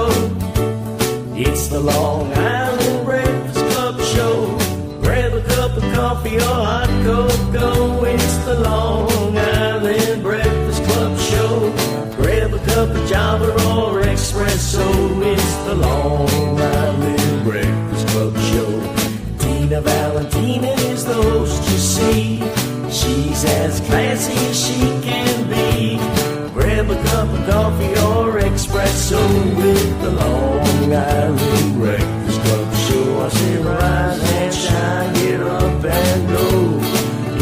Show. It's the Long Island Breakfast Club Show. Grab a cup of coffee or hot cocoa. It's the Long Island Breakfast Club Show. Grab a cup of Java or espresso. It's the Long Island Breakfast Club Show. Tina Valentina is the host, you see. She's as classy as she can be. Grab a cup of coffee or espresso with the Long Island Breakfast Club Show. I say rise and shine, get up and go.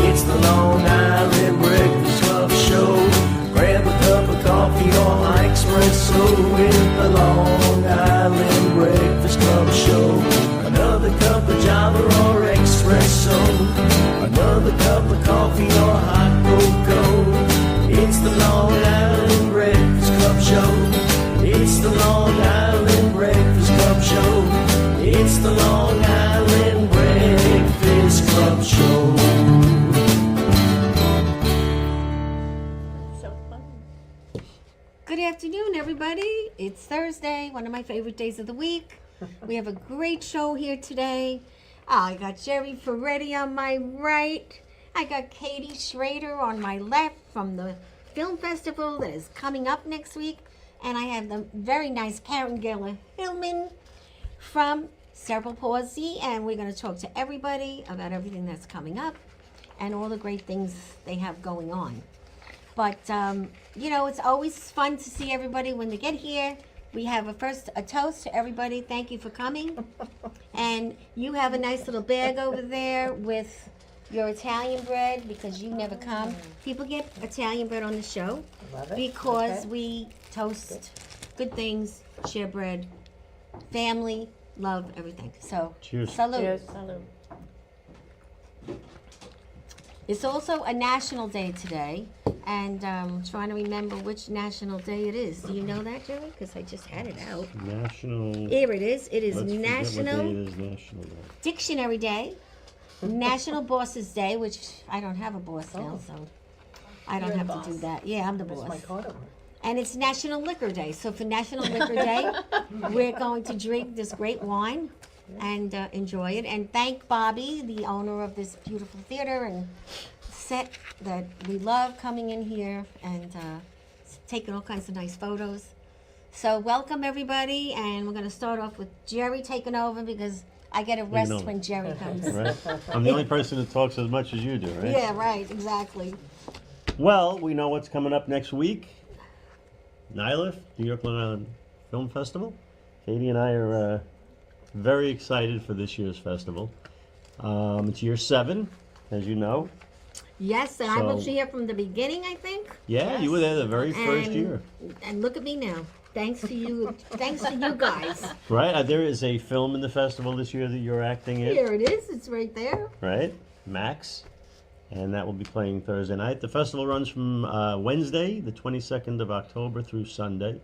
It's the Long Island Breakfast Club Show. Grab a cup of coffee or espresso with the Long Island Breakfast Club Show. Another cup of Java or espresso. Another cup of coffee or hot cocoa. It's the Long Island Breakfast Club Show. It's the Long Island Breakfast Club Show. It's the Long Island Breakfast Club Show. So fun. Good afternoon, everybody. It's Thursday, one of my favorite days of the week. We have a great show here today. I got GERRY FERRETTI on my right. I got Katie Schrader on my left from the film festival that is coming up next week. And I have the very nice Karen Geller-Hillman from Cerebral Palsy. And we're going to talk to everybody about everything that's coming up and all the great things they have going on. But, you know, it's always fun to see everybody when they get here. We have a toast to everybody. Thank you for coming. And you have a nice little bag over there with your Italian bread because you never come. People get Italian bread on the show because we toast good things, share bread, family, love, everything. So, cheers. Salud. Cheers. Salud. It's also a national day today, and trying to remember which national day it is. Do you know that, Joey? Because I just had it out. National. Here it is. It is Let's forget National what day it is. National Day. Dictionary Day, National Bosses Day, which I don't have a boss now, so I don't You're have the to do boss. that. Yeah, I'm the Where's my boss. card over? And it's National Liquor Day. So for National Liquor Day, we're going to drink this great wine and enjoy it. And thank Bobby, the owner of this beautiful theater and set that we love, coming in here and taking all kinds of nice photos. So welcome everybody, and we're going to start off with GERRY taking over because I get a rest over. when GERRY comes. Right? I'm the only person that talks as much as you do, right? Yeah, right, exactly. Well, we know what's coming up next week. NYLIFF, New York Long Island Film Festival. Katie and I are very excited for this year's festival. It's year 7, as you know. Yes, and I was So- here from the beginning, I think. Yeah, you were there the very first And- year. And look at me now. Thanks to you, thanks to you guys. Right? There is a film in the festival this year that you're acting in. Here it is. It's right there. Right? Max. And that will be playing Thursday night. The festival runs from Wednesday, the 22nd of October, through Sunday.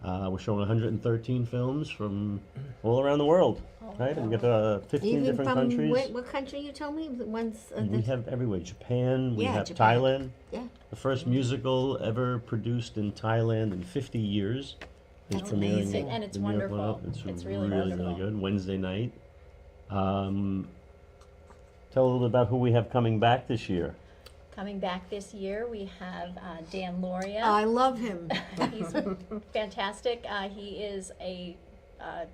We're showing 113 films from all around the world. Right? And we got 15 Even different from countries. what country you told me? The ones. We have everywhere. Japan, we Yeah, have Japan. Thailand. Yeah. The first musical ever produced in Thailand in 50 years. Is That's premiering amazing, and it's in New York. wonderful. It's really really, wonderful. really good. Wednesday night. Tell a little bit about who we have coming back this year. Coming back this year, we have Dan Lauria. I love him. He's fantastic. He is a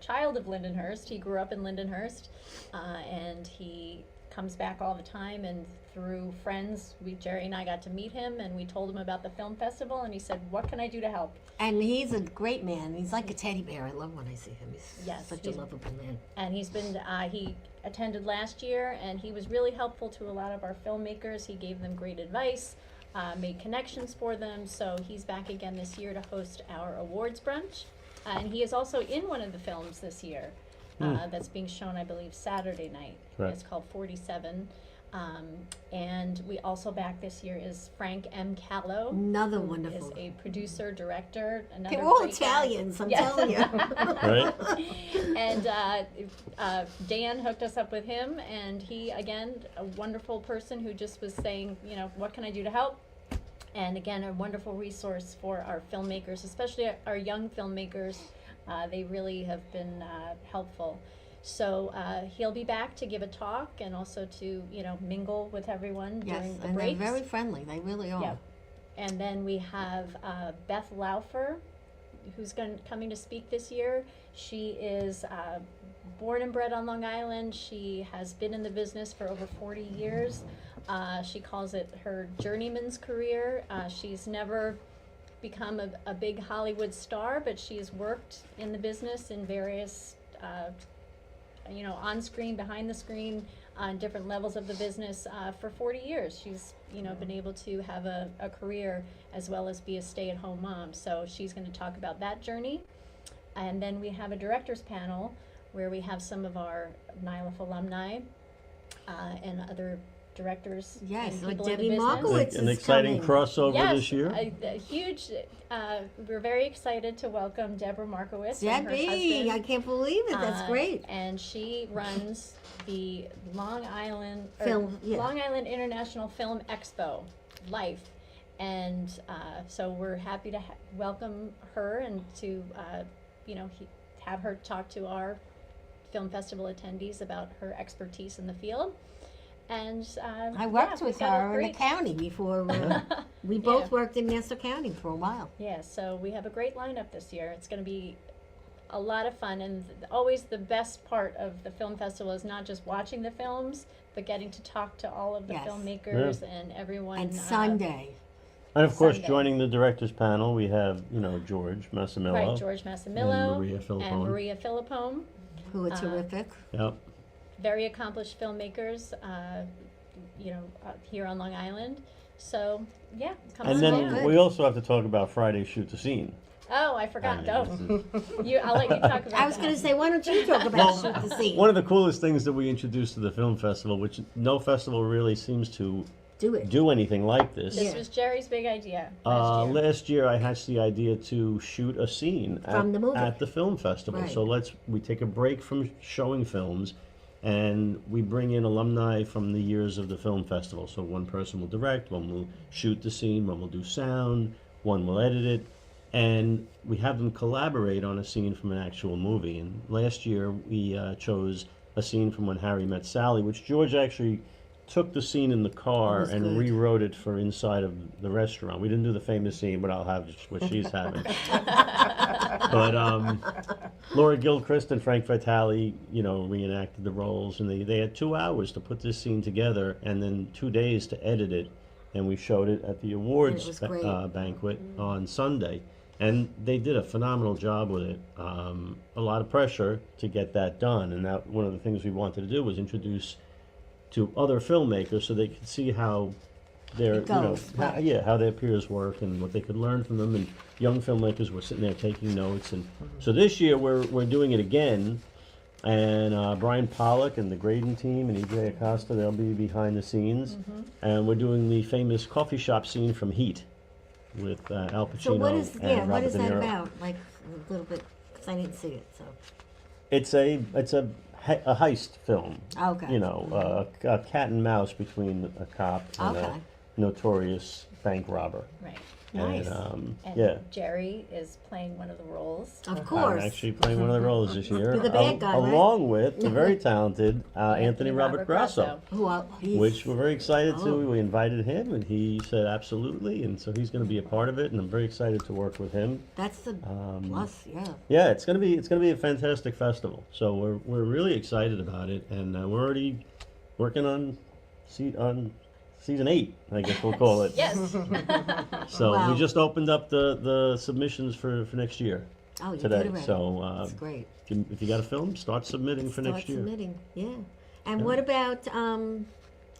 child of Lindenhurst. He grew up in Lindenhurst, and he comes back all the time. And through friends, GERRY and I got to meet him, and we told him about the film festival, and he said, "What can I do to help?" And he's a great man. He's like a teddy bear. I love when I see him. He's Yes, such a he's- lovable man. And he's been, he attended last year, and he was really helpful to a lot of our filmmakers. He gave them great advice, made connections for them. So he's back again this year to host our Awards Brunch. And he is also in one of the films this year that's being shown, I believe, Saturday night. Correct. It's called 47. And we also back this year is Frank M. Callow. Another Is wonderful. a producer, director, another They're all great guy. Italians, I'm Yes. telling you. Right? And Dan hooked us up with him, and he, again, a wonderful person who just was saying, you know, what can I do to help? And again, a wonderful resource for our filmmakers, especially our young filmmakers, They really have been helpful. So he'll be back to give a talk and also to, mingle with everyone Yes, during the and breaks. they're very friendly. They really are. Yep. And then we have Beth Laufer, who's coming to speak this year. She is born and bred on Long Island. She has been in the business for over 40 years. She calls it her journeyman's career. She's never become a big Hollywood star, but she's worked in the business in various, on screen, behind the screen, on different levels of the business for 40 years. She's, been able to have a career as well as be a stay-at-home mom. So she's going to talk about that journey. And then we have a director's panel where we have some of our NYLIFF alumni and other directors. Yes, and like people in the Debbie business. Markowitz An is exciting coming. crossover this year. A huge. We're very excited to welcome Deborah Markowitz and her Debbie, husband. I can't believe it. That's great. And she runs the Long Island Film International Film Expo, LIFE, and so we're happy to welcome her and to have her talk to our film festival attendees about her expertise in the field. And I worked we've with got a her in the great- county before. We both worked in Nassau County for a while. Yeah, so we have a great lineup this year. It's going to be a lot of fun, and always the best part of the film festival is not just watching the films, but getting to talk to all of the Yes. filmmakers and everyone. And Sunday. And of course, Sunday. joining the directors panel, we have, George Massimillo. Right, George Massimillo And Maria Filippone. and Maria Filippone, Who are terrific. Yep. very accomplished filmmakers, here on Long Island. So yeah, come And on then down. we also have to talk about Friday Shoot the Scene. Oh, I forgot. I mean, Don't. this is- I'll let you talk about I was that. going to say, why don't you talk about Shoot the Scene? One of the coolest things that we introduced to the film festival, which no festival really seems to Do it. do anything like this. This Yeah. was Jerry's big idea last year. Last year, I hatched the idea to shoot a scene From the movie. at the film festival. Right. So we take a break from showing films, and we bring in alumni from the years of the film festival. So one person will direct, one will shoot the scene, one will do sound, one will edit it, and we have them collaborate on a scene from an actual movie. And last year, we chose a scene from When Harry Met Sally, which George actually took the scene in the car was and good. rewrote it for inside of the restaurant. We didn't do the famous scene, but I'll have what she's having. But Laura Gilchrist and Frank Vitale, reenacted the roles, and they had 2 hours to put this scene together, and then 2 days to edit it, and we showed it at the awards was great. banquet on Sunday. And they did a phenomenal job with it. A lot of pressure to get that done, and that one of the things we wanted to do was introduce to other filmmakers so they could see how their It goes, right. how their peers work and what they could learn from them. And young filmmakers were sitting there taking notes. And so this year we're doing it again. And Brian Pollock and the Graydon team and E.J. Acosta, they'll be behind the scenes. And we're doing the famous coffee shop scene from Heat with Al Pacino So what is and what Robert is De that Niro. about? Like a little bit, because I didn't see it. So It's a heist film. Okay. A cat and mouse between a cop and Okay. a notorious bank robber. Right. Nice. And, And yeah. Jerry is playing one of the roles. of I'm course. actually playing one of the roles this year. You're the bad guy, right? Along with the very talented Anthony Robert Grasso, He's, which we're very excited Oh. to. We invited him, and he said absolutely, and so he's going to be a part of it, and I'm very excited to work with him. that's the plus, yeah. Yeah, it's gonna be a fantastic festival. So we're really excited about it, and we're already working on season 8, I guess we'll call it. Yes. So Wow. we just opened up the submissions for next year Oh, you today. did already. So That's great. if you got a film, start submitting for Start next year. submitting, yeah. And what about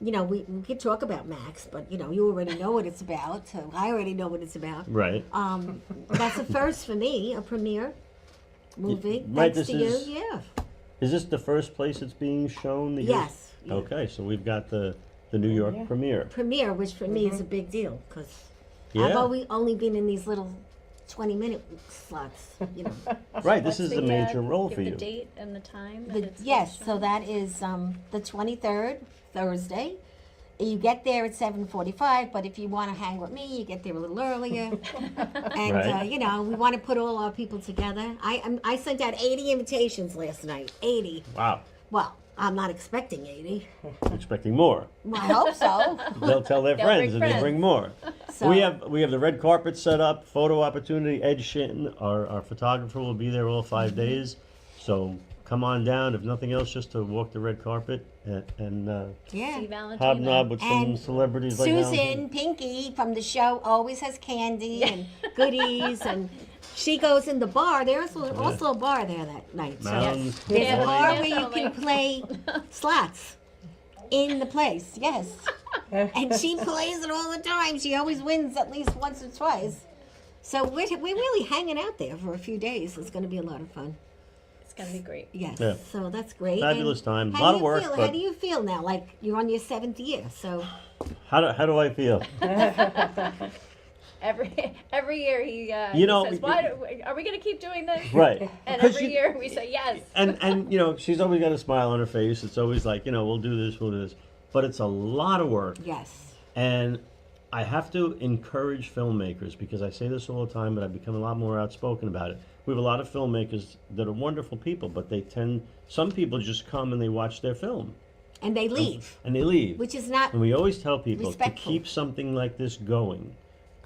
we could talk about Max, but you already know what it's about, so I already know what it's about. Right. That's a first for me, a premiere movie. right, Thanks this to is- you, yeah. Is this the first place it's being shown? Yes. Yeah. Okay, so we've got the New York premiere. Premiere, which for me is a big deal because Yeah. I've only been in these little 20-minute slots. Right. This What's is a the, major role give for you. The date and the time. That The, it's yes, shown? so that is the 23rd, Thursday, You get there at 7:45, but if you want to hang with me, you get there a little earlier. And Right. you know, we want to put all our people together. I sent out 80 invitations last night. 80. Wow. Well, I'm not expecting 80. Expecting more. Well, I hope so. They'll tell their They'll friends bring and they friends. bring more. So- We have the red carpet set up, photo opportunity. Ed Shinton, our photographer, will be there all 5 days. So come on down, if nothing else, just to walk the red carpet and Yeah. See Valentina. hobnob with some And celebrities like Valentina. Susan Pinky from the show always has candy and goodies, and she goes in the bar. There's also a bar there that night. So Mounds, there's a Yeah, bar yeah, where you can play slots in the place. Yes, and she plays it all the time. She always wins at least once or twice. So we're really hanging out there for a few days. It's going to be a lot of fun. It's gonna be great. Yes, Yeah. so that's great. Fabulous time. How Lot do of you work, feel? How but- do you feel now? Like you're on your 7th year, so How do I feel? Every year he You know, says, "Why are we gonna keep doing this?" Right. And 'Cause every you- year we say yes. And you know, she's always got a smile on her face. It's always like, you know, we'll do this. But it's a lot of work. yes. And I have to encourage filmmakers, because I say this all the time, but I've become a lot more outspoken about it. We have a lot of filmmakers that are wonderful people, but some people just come and they watch their film And they leave, and they leave. which is not And we always tell people Respectful. to keep something like this going.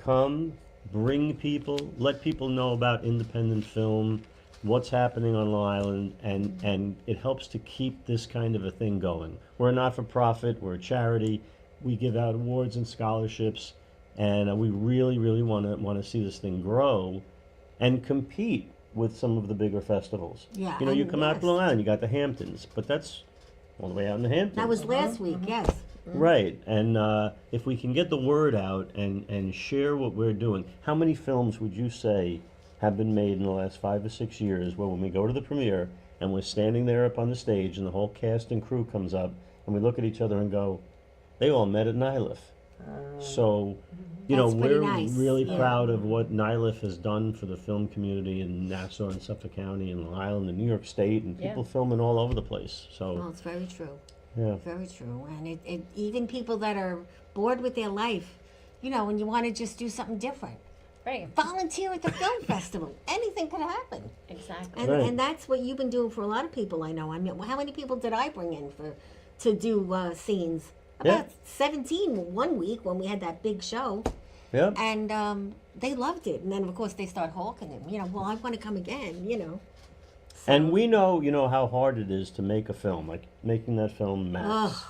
Come, bring people, let people know about independent film, what's happening on Long Island, and it helps to keep this kind of a thing going. We're a not-for-profit, we're a charity, we give out awards and scholarships, and we really, really want to see this thing grow and compete with some of the bigger festivals. Yeah, You know, you and come out yes. to Long Island, you got the Hamptons, but that's all the way out in the Hamptons. That was last week, yes. Right, and if we can get the word out and share what we're doing, how many films would you say have been made in the last 5 or 6 years where when we go to the premiere and we're standing there up on the stage and the whole cast and crew comes up and we look at each other and go, they all met at NYLIFF. So, you know, That's pretty we're nice, really yeah. proud of what NYLIFF has done for the film community in Nassau and Suffolk County and Long Island and New York State, and Yeah. people filming all over the place. Well, So, it's very true. yeah. Very true. And it even people that are bored with their life, you know, when you want to just do something different, Right. volunteer at the film festival. Anything could happen. Exactly. And, Right. and that's what you've been doing for a lot of people, I know. I mean, how many people did I bring in to do scenes? Yeah. About 17 one week when we had that big show. Yep. And they loved it. And then, of course, they start hawking it. You know, well, I want to come again, you know. So- And we know, you know, how hard it is to make a film, like making that film Max. Ugh.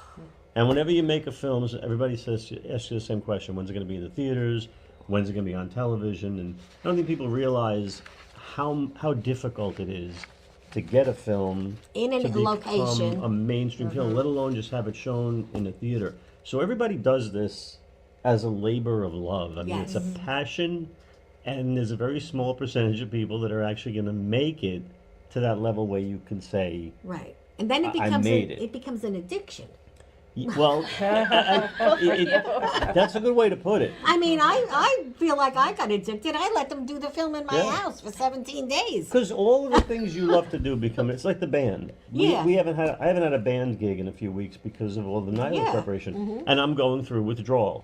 And whenever you make a film, everybody asks you the same question: when's it going to be in the theaters? When's it going to be on television? And I don't think people realize how difficult it is to get a film In a to become location. a mainstream film, let alone just have it shown in a theater. So everybody does this as a labor of love. I mean, it's a Yes. passion, and there's a very small percentage of people that are actually going to make it to that level where you can say, Right. And then it I becomes made an, it. it becomes an addiction. well, that's a good way to put it. I mean, I feel like I got addicted. I let them do the film in my Yeah. house for 17 days. Because all of the things you love to do it's like the band. Yeah. I haven't had a band gig in a few weeks because of all the NYLIFF Yeah. preparation, and I'm going through withdrawal.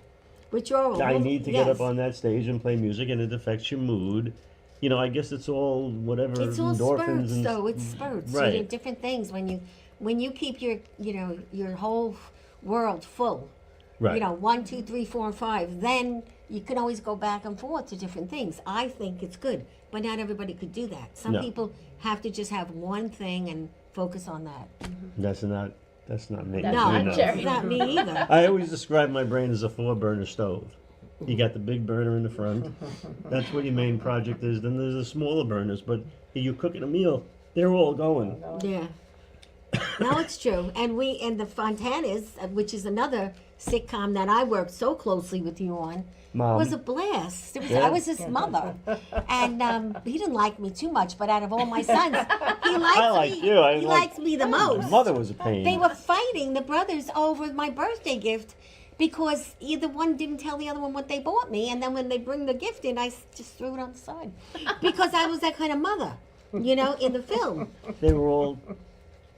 Withdrawal. I need to get Yes. up on that stage and play music, and it affects your mood. You know, I guess it's all whatever It's all endorphins spurts, and though. It's spurts. Right. You know, different things when you keep your your whole world full. right. You know, 1, 2, 3, 4, and 5. Then you can always go back and forth to different things. I think it's good, but not everybody could do that. Some No. people have to just have one thing and focus on that. That's not me. That's No, not No. Jerry. it's not me either. I always describe my brain as a 4-burner stove. You got the big burner in the front. That's what your main project is. Then there's the smaller burners, but you're cooking a meal. They're all going. Yeah. No, it's true. And the Fontanas, which is another sitcom that I worked so closely with you on, was a blast. Yeah. I was his mother. And he didn't like me too much, but out of all my sons, he likes I like me. you. I he like- likes me the most. Mother was a pain. They were fighting, the brothers, over my birthday gift because either one didn't tell the other one what they bought me. And then when they bring the gift in, I just threw it on the side. Because I was that kind of mother, in the film. They were all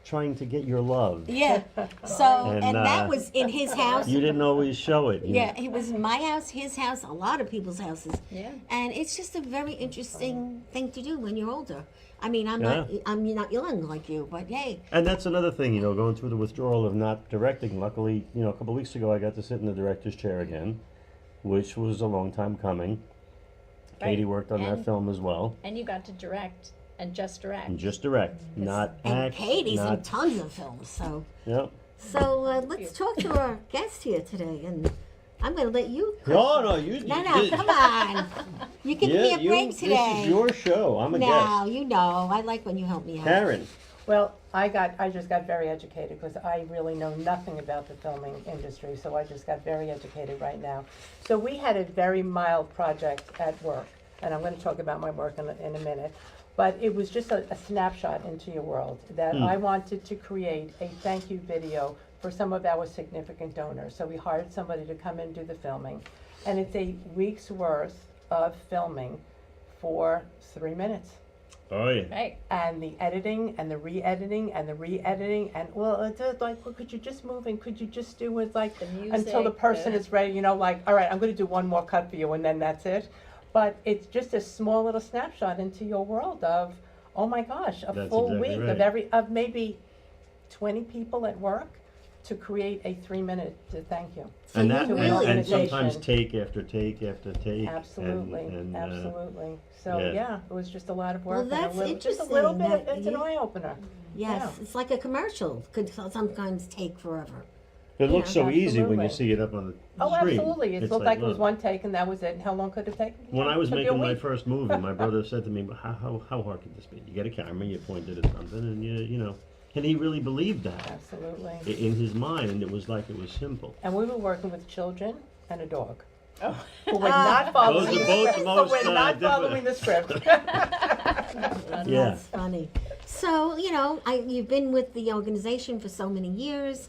trying to get your love. Yeah. So, And, and that was in his house. You didn't always show it. Yeah, it was my house, his house, a lot of people's houses. Yeah. And it's just a very interesting thing to do when you're older. I mean, I'm Yeah. not young like you, but hey. And that's another thing, you know, going through the withdrawal of not directing. Luckily, you know, a couple of weeks ago, I got to sit in the director's chair again, which was a long time coming. Right. Katie worked on that And- film as well. And you got to direct and just direct. And just direct, not And act. Katie's in not, tons of films, so. Yep. So let's talk to our guest here today, and I'm going to let you. No, you. No, come on. You can give me a break today. This is your show. I'm a No, guest. you know, I like when you help me out. Karen. Well, I just got very educated because I really know nothing about the filming industry, so I just got very educated right now. So we had a very mild project at work, and I'm going to talk about my work in a minute, but it was just a snapshot into your world that I wanted to create a thank you video for some of our significant donors. So we hired somebody to come in and do the filming, and it's a week's worth of filming for 3 minutes. Oh yeah. Right. And the editing and the re-editing and the re-editing and well, it's just like, well, could you just move and could you just do it like The until the music, person the- is ready, you know, like, all right, I'm going to do one more cut for you and then that's it. But it's just a small little snapshot into your world of, oh my gosh, a That's full exactly week right. of maybe 20 people at work to create a 3-minute thank you. So And you that, to an really, and sometimes organization. take after take after take. Absolutely, and, absolutely. So yeah. yeah, it was just a lot of work. Well, and that's just a little bit. interesting that It's an you- eye opener. yes, Yeah. it's like a commercial. Could sometimes take forever. It looks so easy when you absolutely. see it up on the Oh, screen. absolutely. It It's looked like it was look. one take and that was it. And how long could it take? When I was Took you a making my week. first movie, my brother said to me, how hard could this be? You get a camera, you point it at something, and you know. And he really believed that. Absolutely. In his mind, it was like it was simple. And we were working with children and a dog. Oh. Who were not following Those are the both script. the So most, we're not different- following the script. Yeah. That's funny. So, you know, you've been with the organization for so many years.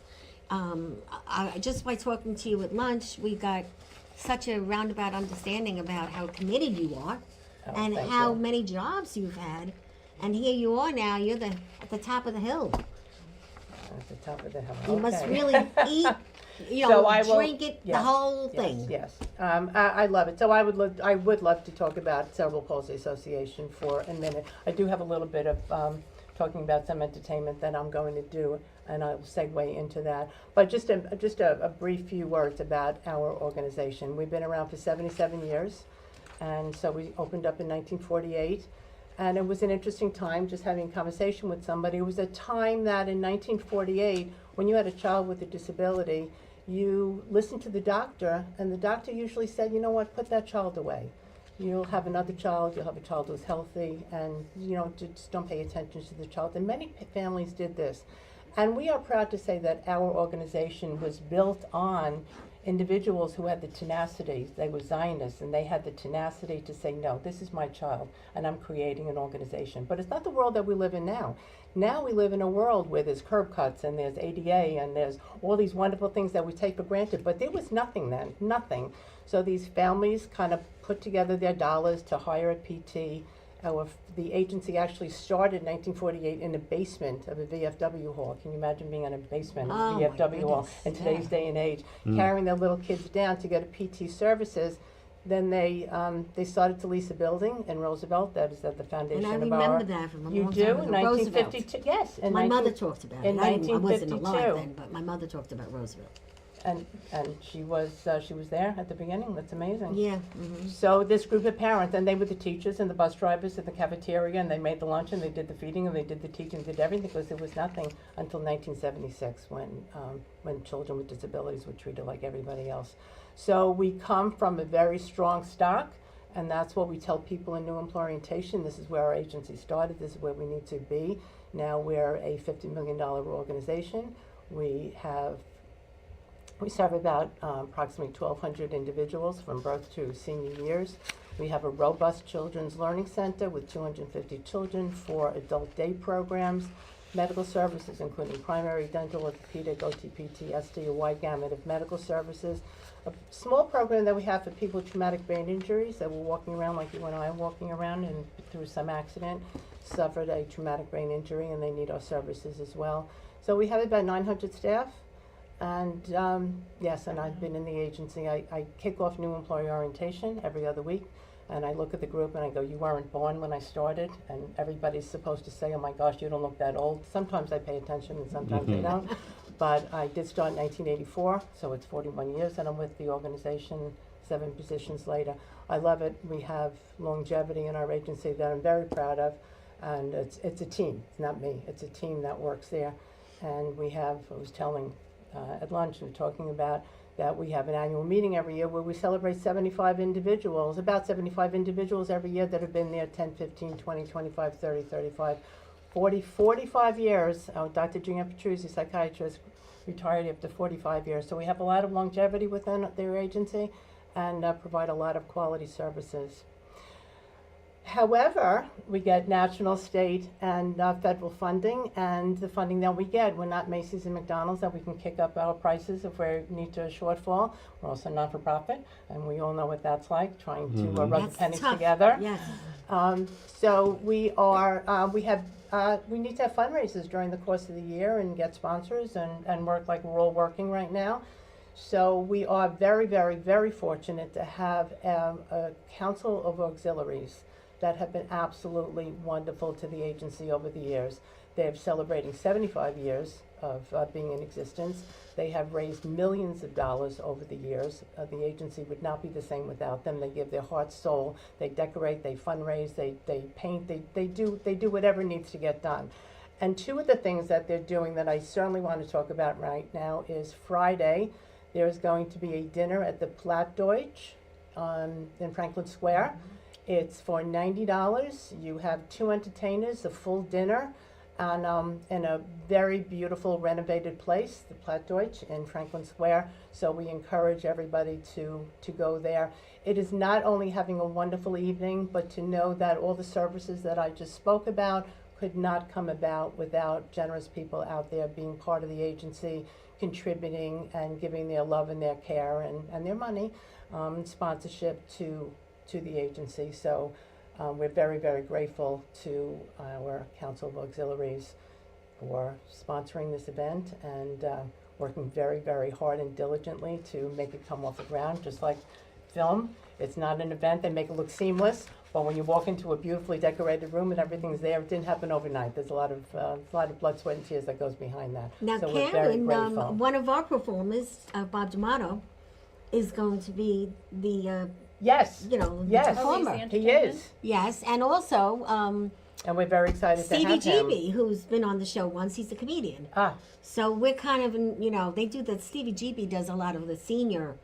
I just by talking to you at lunch, we got such a roundabout understanding about how committed you are Oh, and thank how you. many jobs you've had. And here you are now, you're at the top of the hill. At the top of the hill. You must Okay. really eat, you So know, I will- drink it, the yes, whole thing. Yes, I love it. So I would love to talk about Cerebral Palsy Association for a minute. I do have a little bit of talking about some entertainment that I'm going to do, and I'll segue into that. But just a brief few words about our organization. We've been around for 77 years, and so we opened up in 1948. And it was an interesting time just having a conversation with somebody. It was a time that in 1948, when you had a child with a disability, you listened to the doctor, and the doctor usually said, you know what, put that child away. You'll have another child, you'll have a child who's healthy, and you know, just don't pay attention to the child. And many families did this. And we are proud to say that our organization was built on individuals who had the tenacity. They were Zionists, and they had the tenacity to say, no, this is my child, and I'm creating an organization. But it's not the world that we live in now. Now we live in a world where there's curb cuts, and there's ADA, and there's all these wonderful things that we take for granted. But there was nothing then, nothing. So these families kind of put together their dollars to hire a PT. The agency actually started in 1948 in the basement of a VFW hall. Can you imagine being in a basement of Oh, a my VFW hall goodness, in today's yeah. day and age, carrying their little kids down to get a PT services? Then they started to lease a building in Roosevelt. That is at the foundation And I of our. remember that from a You long do time in ago. Roosevelt. 1952. Yes, in My 19 mother talked about it. in I wasn't alive 1952. then, but my mother talked about Roosevelt. And she was there at the beginning. That's amazing. Yeah. So this group of parents, and they were the teachers and the bus drivers in the cafeteria, and they made the lunch, and they did the feeding, and they did the teaching, did everything, because there was nothing until 1976 when children with disabilities were treated like everybody else. So we come from a very strong stock, and that's what we tell people in new employer orientation. This is where our agency started. This is where we need to be. Now we're a $50 million organization. We serve about approximately 1,200 individuals from birth to senior years. We have a robust children's learning center with 250 children for adult day programs, medical services including primary, dental, orthopedic, OTPT, SD, a wide gamut of medical services. A small program that we have for people with traumatic brain injuries that were walking around like you and I are walking around and through some accident. suffered a traumatic brain injury and they need our services as well. So we have about 900 staff. And yes, and I've been in the agency. I kick off new employee orientation every other week. And I look at the group and I go, you weren't born when I started. And everybody's supposed to say, oh my gosh, you don't look that old. Sometimes I pay attention and sometimes I don't. But I did start in 1984, so it's 41 years and I'm with the organization 7 positions later. I love it. We have longevity in our agency that I'm very proud of. And it's a team, it's not me. It's a team that works there. And we have, I was telling at lunch, we were talking about that we have an annual meeting every year where we celebrate 75 individuals, about 75 individuals every year that have been there 10, 15, 20, 25, 30, 35, 40, 45 years. Dr. Gina Petruzzi, psychiatrist, retired after 45 years. So we have a lot of longevity within their agency and provide a lot of quality services. However, we get national, state, and federal funding, and the funding that we get, we're not Macy's and McDonald's that we can kick up our prices if we need to a shortfall. We're also not-for-profit, and we all know what that's like, trying to rub That's the pennies tough. together. Yes. So we are, we need to have fundraisers during the course of the year and get sponsors and work like we're all working right now. So we are very, very, very fortunate to have a council of auxiliaries that have been absolutely wonderful to the agency over the years. They are celebrating 75 years of being in existence. They have raised millions of dollars over the years. The agency would not be the same without them. They give their heart, soul. They decorate, they fundraise, they paint, they do whatever needs to get done. And 2 of the things that they're doing that I certainly want to talk about right now is Friday, there's going to be a dinner at the Plattdeutsch in Franklin Square. It's for $90. You have 2 entertainers, a full dinner, and in a very beautiful renovated place, the Plattdeutsch in Franklin Square. So we encourage everybody to go there. It is not only having a wonderful evening, but to know that all the services that I just spoke about could not come about without generous people out there being part of the agency, contributing and giving their love and their care and their money, sponsorship to the agency. So we're very, very grateful to our Council of Auxiliaries for sponsoring this event and working very, very hard and diligently to make it come off the ground. Just like film, it's not an event, they make it look seamless, but when you walk into a beautifully decorated room and everything's there, it didn't happen overnight. There's a lot of blood, sweat, and tears that goes behind that. Now, So we're very Karen, grateful. one of our performers, Bob D'Amato, is going to be the, Yes, the Yes. performer. he is, Yes, and also and we're very excited Stevie to have him. GB, who's been on the show once. He's a comedian. Ah, So we're kind of, they do that. Stevie GB does a lot of the senior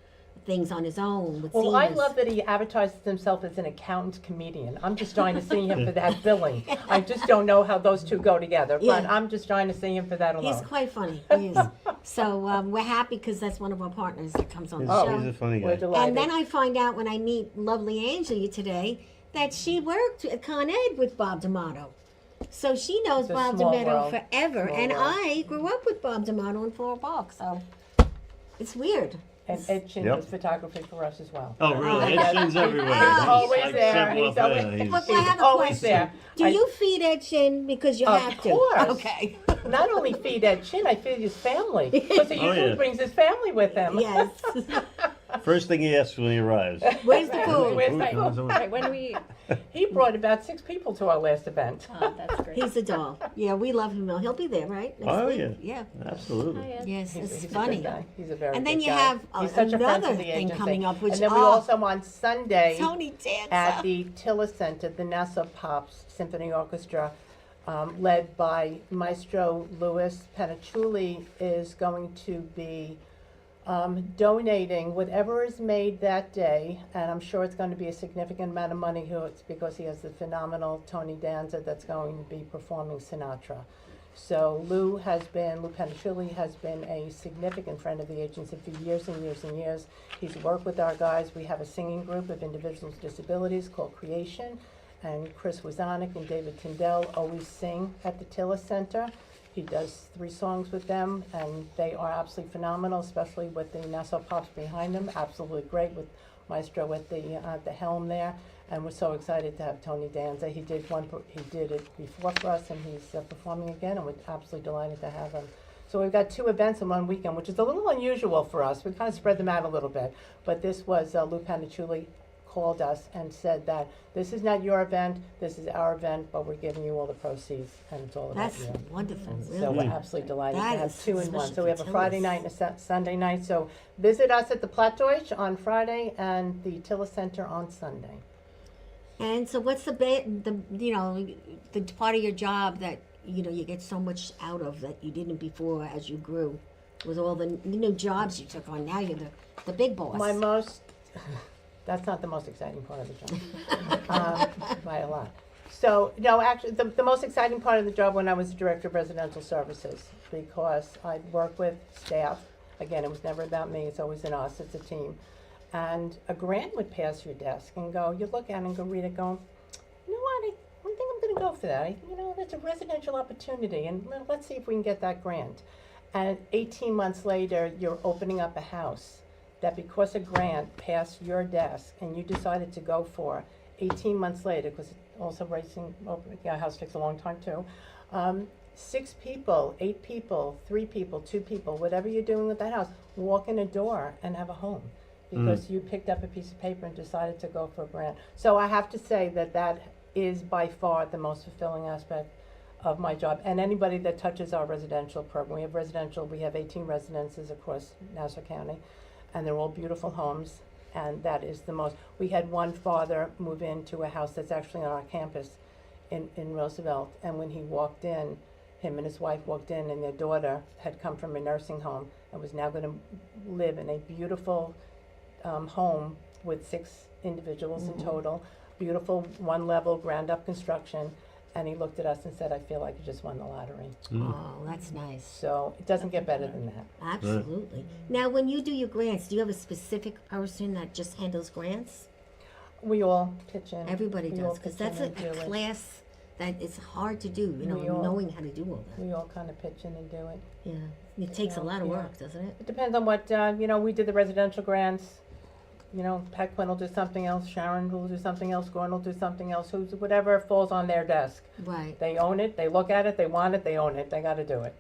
things on his own with well, I seniors. love that he advertises himself as an accountant comedian. I'm just trying to see him for that billing. I just don't know how those 2 go together, but Yeah. I'm just trying to see him for that alone. He's quite funny. He is. So we're happy because that's one of our partners that comes on the He's, show. he's a funny We're guy. delighted. And then I find out when I meet lovely Angela today that she worked at Con Ed with Bob D'Amato. So she knows It's a Bob small D'Amato world. forever. Small and world. I grew up with Bob D'Amato in Floral Park. So it's weird. And Ed Chin Yep. does photography for us as well. Oh, really? Ed Shin's everywhere. He's always like there. several He's of always- them. He's- But I have a always question. there. Do you feed Ed Chin because you Of have to? course. Okay. Not only feed Ed Chin, I feed his family. Because he Oh, usually yeah. brings his family with him. Yes. First thing he asks when he arrives. Where's the food? Where's Food my comes food? over. Right, when we, He brought about 6 people to our last event. oh, that's great. He's a doll. Yeah, we love him. He'll be there, right? Next Oh, week. yeah. Yeah. Absolutely. Hi, Ed. Yes, He's it's a good funny. guy. He's a very And then good you guy. have He's such a friend another to the thing agency. coming up, which and then we oh, also on Sunday Tony Danza. at the Tiller Center, the Nassau Pops Symphony Orchestra, led by Maestro Louis Panicciulli, is going to be donating whatever is made that day, and I'm sure it's going to be a significant amount of money. It's because he has the phenomenal Tony Danza that's going to be performing Sinatra. So Lou Panicciulli has been a significant friend of the agency for years and years and years. He's worked with our guys. We have a singing group of individuals with disabilities called Creation, and Chris Wazanik and David Tyndall always sing at the Tiller Center. He does 3 songs with them, and they are absolutely phenomenal, especially with the Nassau Pops behind them. Absolutely great with Maestro at the helm there. And we're so excited to have Tony Danza. He did it before for us, and he's performing again, and we're absolutely delighted to have him. So we've got 2 events in one weekend, which is a little unusual for us. We kind of spread them out a little bit. But this was Lou Panicciulli called us and said that this is not your event, this is our event, but we're giving you all the proceeds, and it's all about That's you. wonderful. Really. So we're absolutely delighted That to have is 2 in one. especially So we have a for Friday night and a Sunday night. So visit us at the Plattdeutsch on Friday and the Tilla Center on Sunday. And so what's the part of your job that, you get so much out of that you didn't before as you grew? With all the new jobs you took on, now you're the big boss. That's not the most exciting part of the job, by a lot. So, no, actually, the most exciting part of the job when I was the Director of Residential Services, because I'd work with staff. Again, it was never about me, it's always an us, it's a team. And a grant would pass your desk and you look at it and go read it, going, you know what, I think I'm gonna go for that. That's a residential opportunity, and let's see if we can get that grant. And 18 months later, you're opening up a house that because a grant passed your desk and you decided to go for 18 months later, because also a house takes a long time too, 6 people, 8 people, 3 people, 2 people, whatever you're doing with that house, walk in a door and have a home because you picked up a piece of paper and decided to go for a grant. So I have to say that is by far the most fulfilling aspect of my job. And anybody that touches our residential program, we have 18 residences across Nassau County, and they're all beautiful homes, and that is the most. We had one father move into a house that's actually on our campus in Roosevelt, and when he walked in, him and his wife walked in, and their daughter had come from a nursing home and was now going to live in a beautiful home with 6 individuals in total, beautiful 1-level ground up construction. And he looked at us and said, I feel like you just won the lottery. Oh, that's nice. So it doesn't get better than that. Absolutely. Now, when you do your grants, do you have a specific person that just handles grants? We all pitch in. Everybody We all does, because pitch that's in a and do it. class that is hard to do, We all- knowing how to do all that. We all kind of pitch in and do it. Yeah, it takes a lot of Yeah. work, doesn't it? It depends on what, we did the residential grants. Pat Quinn will do something else, Sharon will do something else, Gordon will do something else, whatever falls on their desk. Right. They own it, they look at it, they want it, they own it, they gotta do it.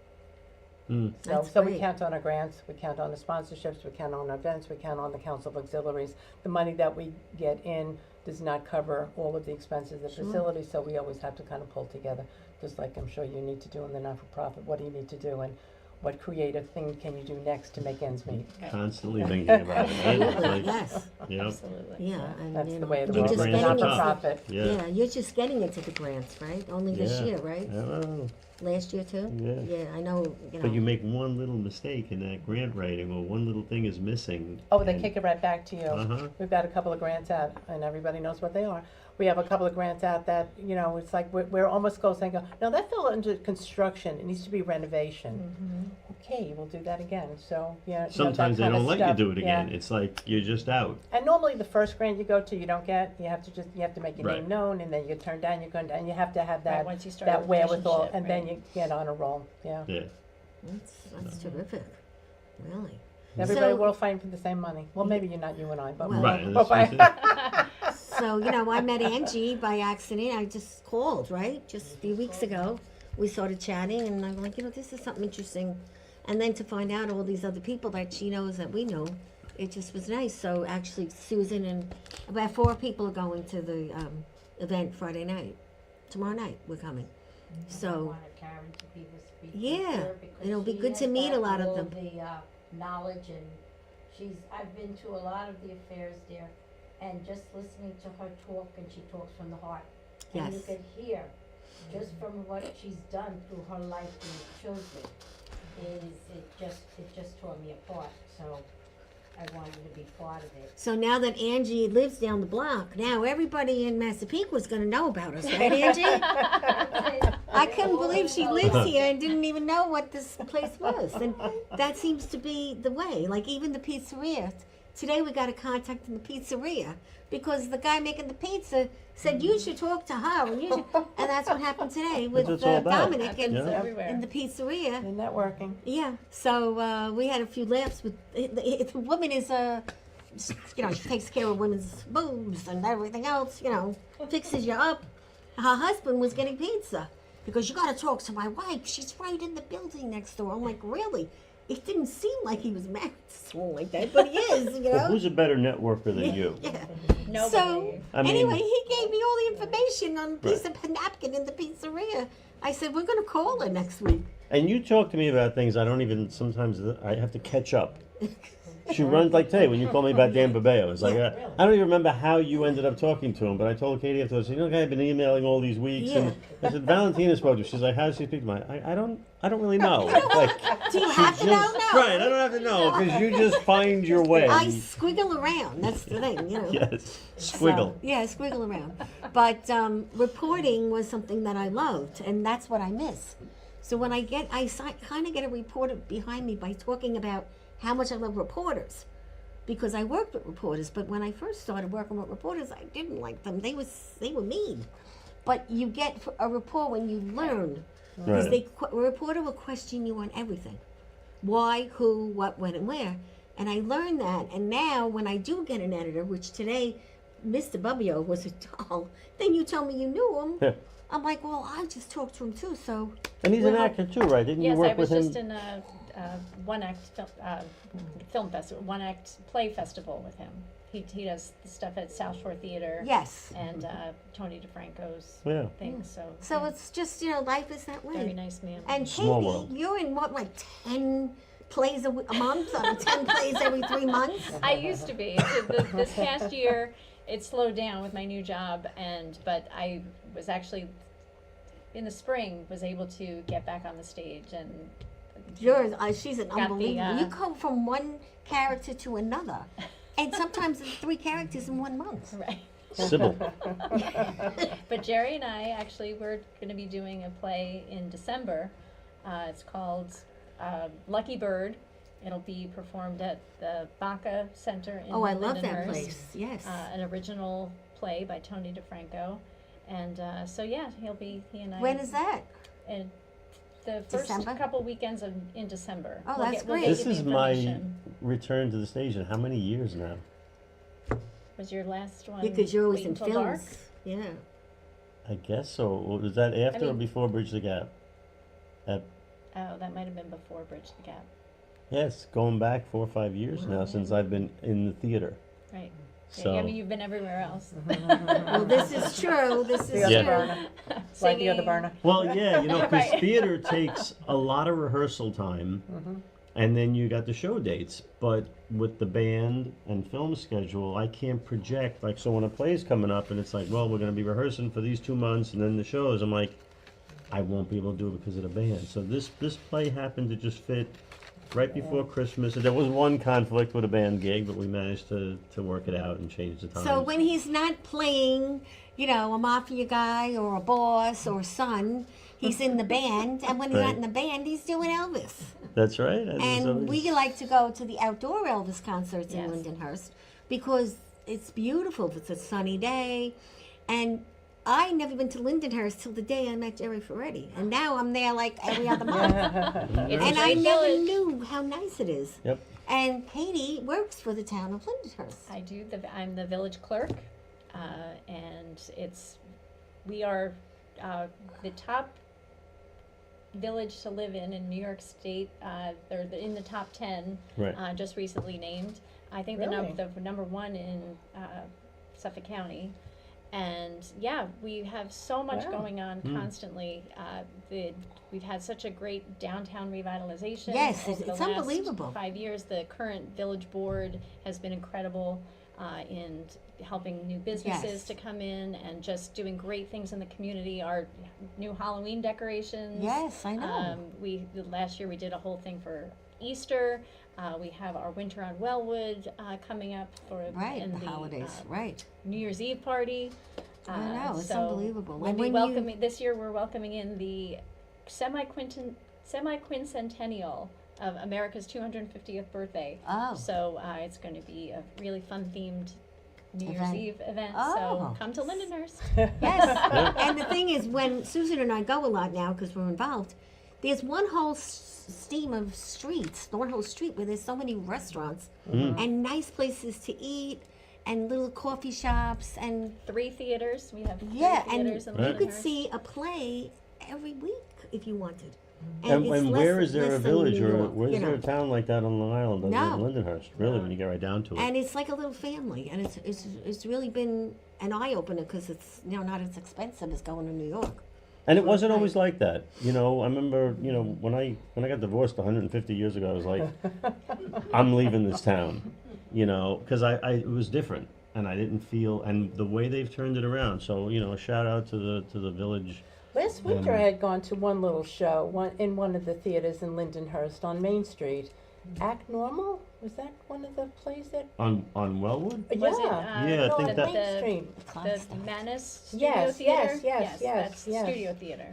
That's So we great. count on our grants, we count on the sponsorships, we count on our events, we count on the Council of Auxiliaries. The money that we get in does not cover all of the expenses of the Sure. facility, so we always have to kind of pull together, just like I'm sure you need to do in the not-for-profit. What do you need to do, and what creative thing can you do next to make ends meet? Constantly thinking about it. Right? It's Absolutely, like, yes. you know, Absolutely. Yeah, and That's you the know, way of the you're world, just grants getting are into, tough. not-for-profit. yeah. you're just getting into the grants, right? Only this Yeah. year, right? Oh, Last year too? yeah. Yeah, I know, But you make one little mistake in that grant writing, or one little thing is missing. Oh, they and- kick it right back to you. Uh-huh. We've got a couple of grants out, and everybody knows what they are. We have a couple of grants out that, it's like we're almost go saying, no, that fell into construction, it needs to be renovation. Okay, we'll do that again, so, yeah. Sometimes that they kind of don't let you stuff, do it yeah. again. It's like you're just out. And normally the first grant you go to, you don't get, you have to make your Right. name known, and then you get turned down, you're going down, you have to have Right, that, once you start that a wherewithal, relationship, and then right. you get on a roll, yeah. Yeah. That's terrific, really. Everybody So- will fight for the same money. Well, maybe you're not you and I, but. Well- Right. but that's by- So, I met Angie by accident. I just called, right? Just a few weeks ago. We started chatting, and I'm like, this is something interesting. And then to find out all these other people that she knows that we know, it just was nice. So actually, Susan and about 4 people are going to the event Friday night. Tomorrow night, we're coming. I So, wanted Karen to be the speaker. Yeah, here because it'll be she good to has meet a got lot of all them. The knowledge, and I've been to a lot of the affairs there, and just listening to her talk, and she talks from the heart. And you Yes. could hear, just from what she's done through her life with children, it just tore me apart, so I wanted to be part of it. so now that Angie lives down the block, now everybody in Massapequa is going to know about us, right, Angie? I couldn't believe she lives here and didn't even know what this place was. And that seems to be the way. Like even the pizzeria. Today we got a contact in the pizzeria because the guy making the pizza said you should talk to her, and that's what happened today with That's what it's all about. Dominic and Yeah. Everywhere. in the pizzeria. Networking. Yeah. So we had a few laughs with the woman is she takes care of women's boobs and everything else, fixes you up. Her husband was getting pizza because you got to talk to my wife. She's right in the building next door. I'm like, really? It didn't seem like he was married to someone like that, but he is, Well, who's a better networker than you? Yeah. Nobody. So, I mean- anyway, he gave me all the information on a piece of napkin in the pizzeria. I said, we're going to call her next week. And you talk to me about things I don't even, sometimes I have to catch up. She runs like today when you called me about Dan Babeo. It's like, I don't even remember how you ended up talking to him, but I told Katie afterwards, I've been emailing all these weeks. Yeah. And I said, Valentina spoke to her. She's like, how does she speak to me? I don't really know. Like, Do you she have to know? No. Right, I don't have to know, because you just find your way. I squiggle around. That's the thing, Yes, squiggle. Yeah, squiggle around. But reporting was something that I loved, and that's what I miss. So when I kind of get a reporter behind me by talking about how much I love reporters, because I worked with reporters. But when I first started working with reporters, I didn't like them. They were mean. But you get a rapport when you learn, because Right. a reporter will question you on everything: why, who, what, when, and where. And I learned that. And now when I do get an editor, which today Mr. Bubbio was a doll, then you tell me you knew him. Yeah. I'm like, well, I just talked to him too, so. And he's an actor too, right? Didn't you Yes, work I was with him? just in a one-act film festival, one-act play festival with him. He does the stuff at South Shore Theater. Yes. And Tony DeFranco's Yeah. things. So So yeah, it's just, life is that way. very nice man. And Small Katie, world. you're in what, like 10 plays a month? 10 plays every 3 months? I used to be. This past year, it slowed down with my new job, but I was actually in the spring was able to get back on the stage and. She's an Got the, unbelievable. You go from one character to another. And sometimes it's 3 characters in 1 month. Right. Sybil. But Jerry and I actually we're going to be doing a play in December. It's called Lucky Bird. It'll be performed at the Baca Center in Oh, I love that Lindenhurst. place. Yes. An original play by Tony DeFranco. And so yeah, he and I. When is that? And the first December? couple weekends in December. Oh, We'll that's we'll great. get This you the is my information. return to the stage in how many years now? Was your last one? Because you're always Wait in Until Dark? films. Yeah. I guess so. Was that after or mean- before Bridge the Gap? Oh, that might have been before Bridge the Gap. Yes, going back 4 or 5 years now since I've been in the theater. Right. So Yeah, I mean, you've been everywhere else. Well, this is true. This The is other Yeah. true. burner. Like the other Singing. burner. well, yeah, because Right. theater takes a lot of rehearsal time, and then you got the show dates. But with the band and film schedule, I can't project. Like, so when a play's coming up and it's like, well, we're going to be rehearsing for these 2 months, and then the shows, I'm like, I won't be able to do it because of the band. So this play happened to just fit right before Christmas. There was one conflict with a band gig, but we managed to work it out and change the time. So when he's not playing, a mafia guy or a boss or son, he's in the band. And when he's not Right. in the band, he's doing Elvis. That's right. And we like to go to the outdoor Elvis concerts in Yes. Lindenhurst because it's beautiful. It's a sunny day. And I never been to Lindenhurst till the day I met Jerry Ferretti. And now I'm there like every other month. It's And a I great never village. knew how nice it is. Yep. And Katie works for the town of Lindenhurst. I do. I'm the village clerk, and we are the top village to live in New York State. They're in the top 10. Right. Just recently named. I think Really? the number 1 in Suffolk County. And yeah, we have so much Wow. going on constantly. We've had such a great downtown revitalization. Yes, over the it's last unbelievable. 5 years. The current village board has been incredible in helping new businesses Yes. to come in and just doing great things in the community. Our new Halloween decorations. Yes, I know. Last year we did a whole thing for Easter. We have our Winter on Wellwood coming up for Right, in the holidays, right. New Year's Eve party. I know, it's so unbelievable. We'll And be when welcoming this year. We're welcoming in the semi-quincentennial of America's 250th birthday. Oh. So it's going to be a really fun themed New Year's Event. Eve event. Oh. So come to Lindenhurst. Yes, and the thing is, when Susan and I go a lot now because we're involved, there's one whole stream of streets, one whole street where there's so many restaurants and nice places to eat and little coffee shops and 3 theaters. We have 3 yeah, and theaters in you could Lindenhurst. see a play every week if you wanted. And it's where less- is there a less than village New or York, where's you there know. a town like that on Long Island other No. than Lindenhurst? Really, when you get right down to it. And it's like a little family, and it's really been an eye opener because it's not as expensive as going to New York. And it wasn't always like that. You know, I remember, you know, when I got divorced 150 years ago, I was like, I'm leaving this town, you know, because it was different, and I didn't feel, and the way they've turned it around. So, you know, a shout out to the village. Last winter, I had gone to one little show in one of the theaters in Lindenhurst on Main Street. Act Normal? Was that one of the plays that? On Wellwood? Was it, Yeah, I think on that- Main Street. The Manus Studio Yes, Theater? yes, That's yes. Studio Theater.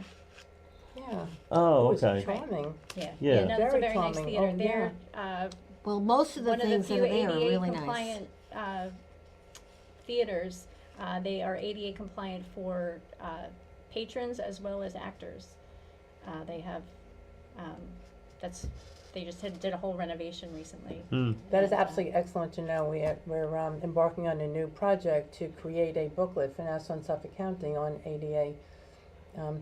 Yeah. Oh, It was okay. charming. Yeah. Yeah. No, that's a Very very nice charming. theater. Oh, They're Well, most of the one of the things that few are there are ADA really nice. compliant theaters. They are ADA compliant for patrons as well as actors. They have they just did a whole renovation recently. That is absolutely excellent to know. We're embarking on a new project to create a booklet for Nassau and Suffolk County on ADA,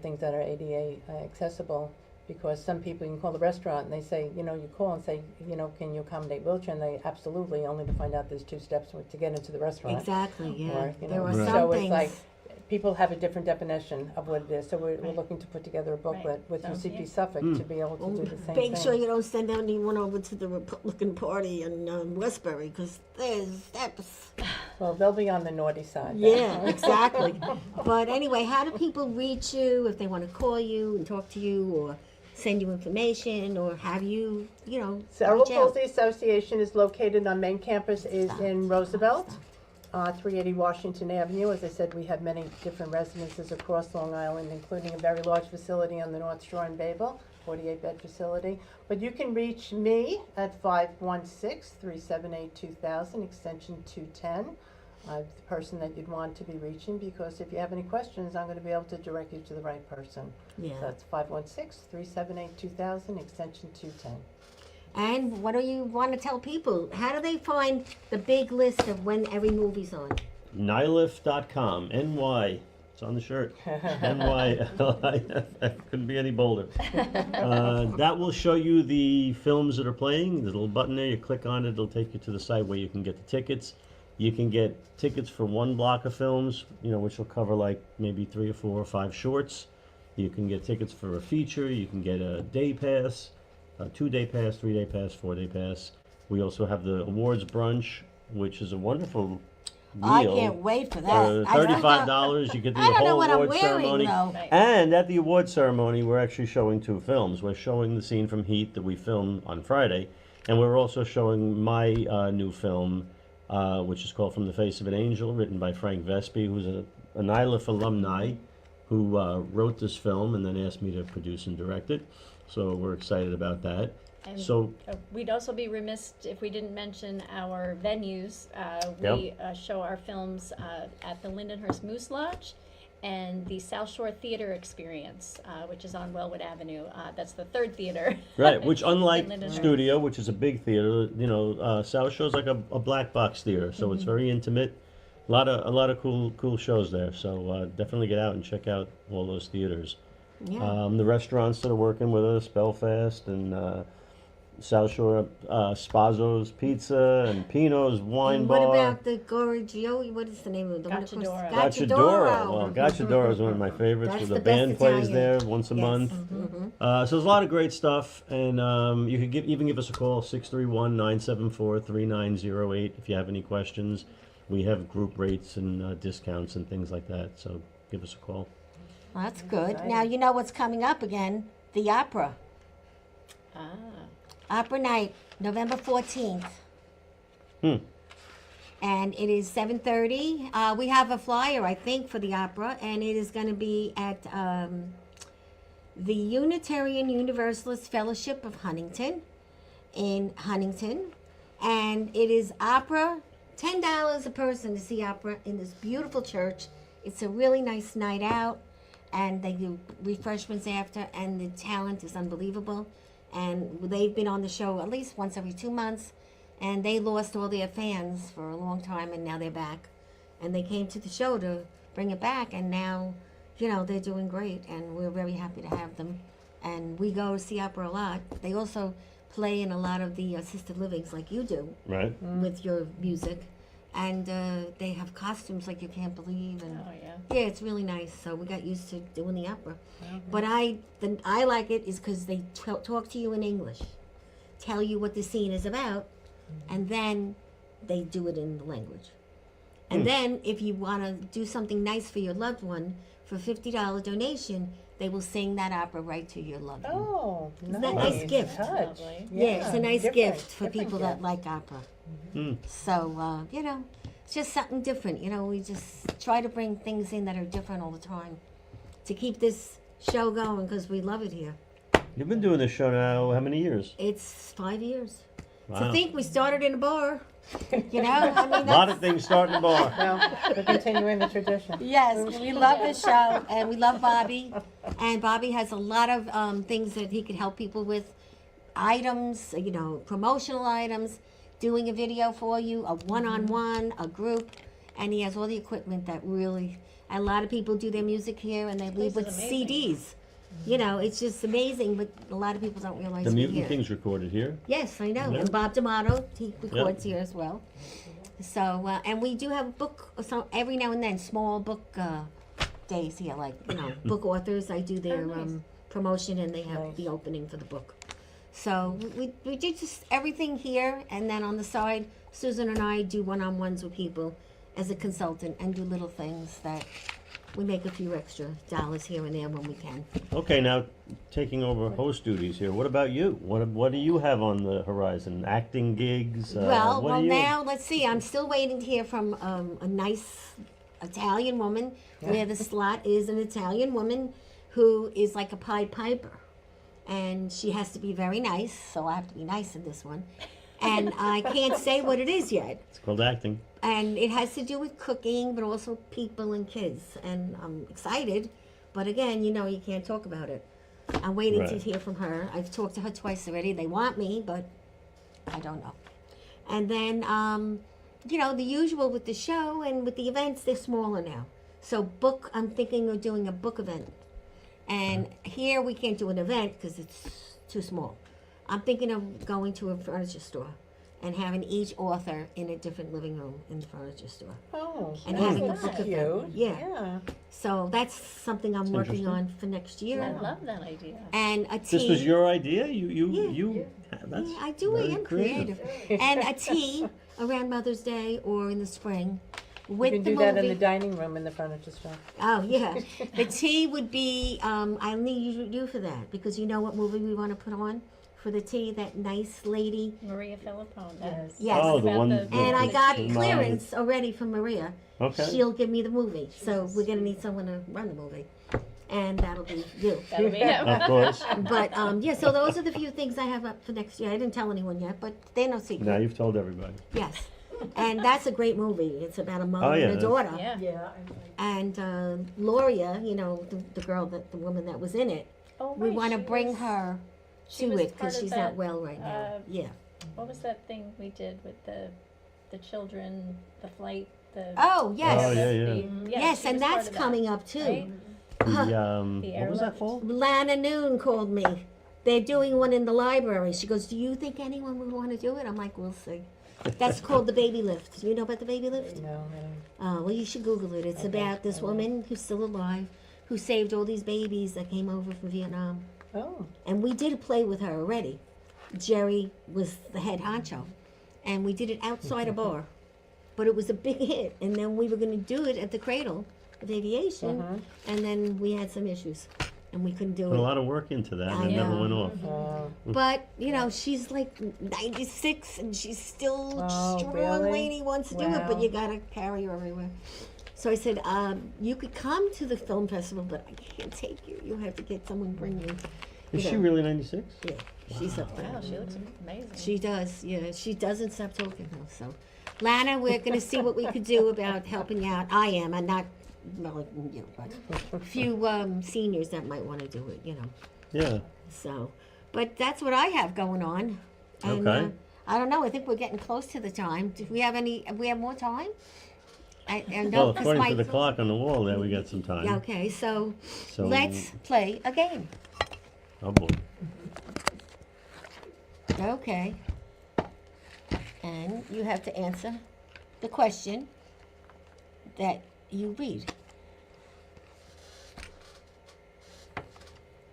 things that are ADA accessible. Because some people, you can call the restaurant and they say, you know, you call and say, you know, can you accommodate wheelchair? And they absolutely, only to find out there's 2 steps to get into the restaurant. Exactly, yeah. Or, you There know, are Right. some so things. it's like, people have a different definition of what it is. So we're Right. looking to put together a booklet with So, UCP yeah. Suffolk to be able to do the same Make thing. sure you don't send anyone over to the Republican Party in Westbury because there's steps. Well, they'll be on the naughty side. Yeah, exactly. But anyway, how do people reach you if they want to call you and talk to you or send you information or have you, Cerebral reach out? Palsy Association is located on main campus is in Roosevelt, 380 Washington Avenue. As I said, we have many different residences across Long Island, including a very large facility on the North Shore in Bayville, 48-bed facility. But you can reach me at 516-378-2000, extension 210. The person that you'd want to be reaching, because if you have any questions, I'm going to be able to direct you to the right person. Yeah. So that's 516-378-2000, extension 210. And what do you want to tell people? How do they find the big list of when every movie's on? NYLIFF.com. NY. It's on the shirt. NYLIFF. Couldn't be any bolder. That will show you the films that are playing. There's a little button there. You click on it. It'll take you to the site where you can get the tickets. You can get tickets for one block of films, which will cover like maybe 3 or 4 or 5 shorts. You can get tickets for a feature. You can get a day pass, a 2-day pass, 3-day pass, 4-day pass. We also have the Awards Brunch, which is a wonderful meal. I can't wait for that. For I don't know- $35, you get the I don't know whole what I'm award wearing, ceremony. though. Right. And at the award ceremony, we're actually showing 2 films. We're showing the scene from Heat that we filmed on Friday, and we're also showing my new film, which is called From the Face of an Angel, written by Frank Vespi, who's a NYLIFF alumni who wrote this film and then asked me to produce and direct it. So we're excited about that. And So we'd also be remiss if we didn't mention our venues. We show our films at the Lindenhurst Moose Lodge and the South Shore Theater Experience, which is on Wellwood Avenue. That's the 3rd theater. right, which unlike In Lindenhurst. Studio, which is a big theater, South Shore's like a black box theater, so it's very intimate. A lot of cool shows there. So definitely get out and check out all those theaters. Yeah. The restaurants that are working with us, Belfast and South Shore, Spazzo's Pizza and Pino's Wine And Bar. what about the Gorgio? What is the name of the one across- Gacciadoro. Gacciadoro. Well, Gacciadoro is one of my favorites. That's where the the band best plays Italian. there once a Yes. month. So there's a lot of great stuff, and you could even give us a call, 631-974-3908 if you have any questions. We have group rates and discounts and things like that, so give us a call. Well, that's good. Now you know what's coming up again. The opera. Opera night, November 14th. And it is 7:30. We have a flyer, I think, for the opera, and it is going to be at the Unitarian Universalist Fellowship of Huntington in Huntington. And it is opera, $10 a person to see opera in this beautiful church. It's a really nice night out. and they do refreshments after, and the talent is unbelievable. And they've been on the show at least once every 2 months, and they lost all their fans for a long time, and now they're back. And they came to the show to bring it back, and now, you know, they're doing great, and we're very happy to have them. And we go to see opera a lot. They also play in a lot of the assisted livings like you do Right. with your music. And they have costumes like you can't believe. And Oh, yeah. yeah, it's really nice. So we got used to doing the opera. But I like it is because they talk to you in English, tell you what the scene is about, and then they do it in the language. And then if you want to do something nice for your loved one, for $50 donation, they will sing that opera right to your loved one. Oh, Isn't that a nice gift? Touch. Lovely. Yeah, it's a nice different- gift for different people that gift. like opera. Mm. So, you know, it's just something different. You know, we just try to bring things in that are different all the time to keep this show going because we love it here. You've been doing this show now how many years? It's 5 years. Wow. To think we started in a bar, you know? I mean, A lot of things start in the bar. No, we're continuing the tradition. yes, we love this show and we love Bobby. And Bobby has a lot of things that he could help people with. Items, you know, promotional items, doing a video for you, a one-on-one, a group. And he has all the equipment that really, a lot of people do their music here and they leave with place is amazing. CDs. You know, it's just amazing, but a lot of people don't realize The we're mutant here. thing's recorded here. Yes, I know. Yeah. And Bob D'Amato, he records here as well. So, and we do have a book, so every now and then, small book days here, like, you know, book authors. I do their nice. promotion and they have Nice. the opening for the book. So we do just everything here, and then on the side, Susan and I do one-on-ones with people as a consultant and do little things that we make a few extra dollars here and there when we can. Okay, now taking over host duties here. What about you? What do you have on the horizon? Acting gigs? Well, what do you... now let's see. I'm still waiting to hear from a nice Italian woman. Where the slot is an Italian woman who is like a Pied Piper, and she has to be very nice. So I have to be nice in this one, and I can't say what it is yet. It's called acting. And it has to do with cooking, but also people and kids. And I'm excited, but again, you know, you can't talk about it. I'm waiting to Right. hear from her. I've talked to her twice already. They want me, but I don't know. And then, you know, the usual with the show and with the events, they're smaller now. So I'm thinking of doing a book event. And here we can't do an event because it's too small. I'm thinking of going to a furniture store and having each author in a different living room in the furniture store. Oh, And that's having a nice. book Cute. event. Yeah. Yeah. So that's something I'm working interesting. on for next year. I love that idea. And a tea. This was your idea? Yeah. You that's Yeah, I do. I very am creative. And a tea around Mother's Day or in the spring You with can the do movie. that in the dining room in the furniture store. Oh yeah, the tea would be. I'll need you for that because you know what movie we want to put on for the tea. That nice lady. Maria Filippone. Yes. Yes. Oh, the About one. the- And I got the- clearance already from Maria. Okay. She'll give me the movie, so we're gonna need someone to run the movie, and that'll be you. That'll be it. Of course. But yeah, so those are the few things I have up for next year. I didn't tell anyone yet, but they're no secret. Now you've told everybody. Yes, and that's a great movie. It's about a mother Oh, yeah, and a that's- daughter. Yeah. Yeah, And Lauria, you know, the woman that was in it, Oh, we right, want to she bring was- her she to was it because part of she's that, not well right now. Yeah. What was that thing we did with the children, the flight, the Oh yes. Oh, yeah, yeah. Yes, she and was part that's of that, coming up too. right? The, The what was that airlift. called? Lana Noon called me. They're doing one in the library. She goes, "Do you think anyone would want to do it?" I'm like, "We'll see." That's called the baby lift. Do you know about the baby lift? No, Well, you should Google it. It's Okay, about this I will. woman who's still alive, who saved all these babies that came over from Vietnam. oh, And we did a play with her already. Jerry was the head honcho. And we did it outside a bar. But it was a big hit. And then we were going to do it at the Cradle of Aviation. And then we had some issues. And we couldn't do Put a it. lot of work into that, and I it never know. went off. But, you know, she's like 96 and she's still Oh, strong really? lady, wants to do it, but Wow. you got to carry her everywhere. So I said, you could come to the film festival, but I can't take you. You have to get someone bring you. Is You she know. really 96? Yeah, she's up there. Wow, she looks amazing. She does, yeah. She doesn't stop talking though. So, Lana, we're going to see what we could do about helping you out. I am, and not well, but a few seniors that might want to do it, Yeah. So, but that's what I have going on. And, Okay. I don't know. I think we're getting close to the time. Do we have any? We have more time? I Well, know 'cause according my, to the clock on the wall there, we got some time. Okay, so So, let's play a game. Oh, boy. Okay. And you have to answer the question that you read.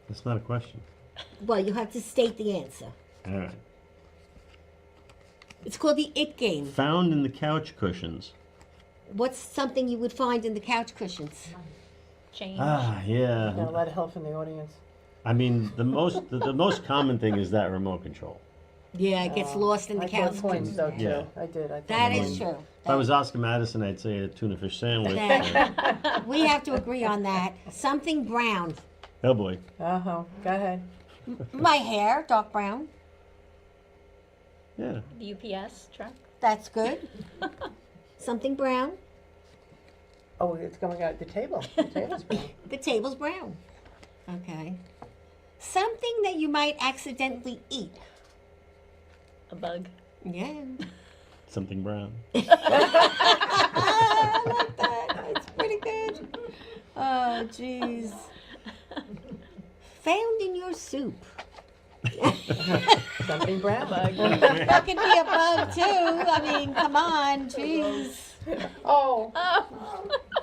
That's not a question. Well, you have to state the answer. All right. It's called the It Game. Found in the couch cushions. What's something you would find in the couch cushions? Change. Ah, yeah. Got a lot of help from the audience. I mean, the most common thing is that remote control. Yeah, it gets lost in the I couch thought coins cushions. though too. Yeah. I did. I thought That coins. is true. If I was Oscar Madison, I'd say a tuna fish sandwich. That- we have to agree on that. Something brown. Oh boy. Uh-huh. Go ahead. My hair, dark brown. Yeah. The UPS truck. That's good. Something brown. Oh, it's going out the table. The table's brown. The table's brown. Okay. Something that you might accidentally eat. A bug. Yeah. Something brown. I like that. It's pretty good. Oh, jeez. Found in your soup. Something brown. That could be a bug too. I mean, come on, jeez. Oh,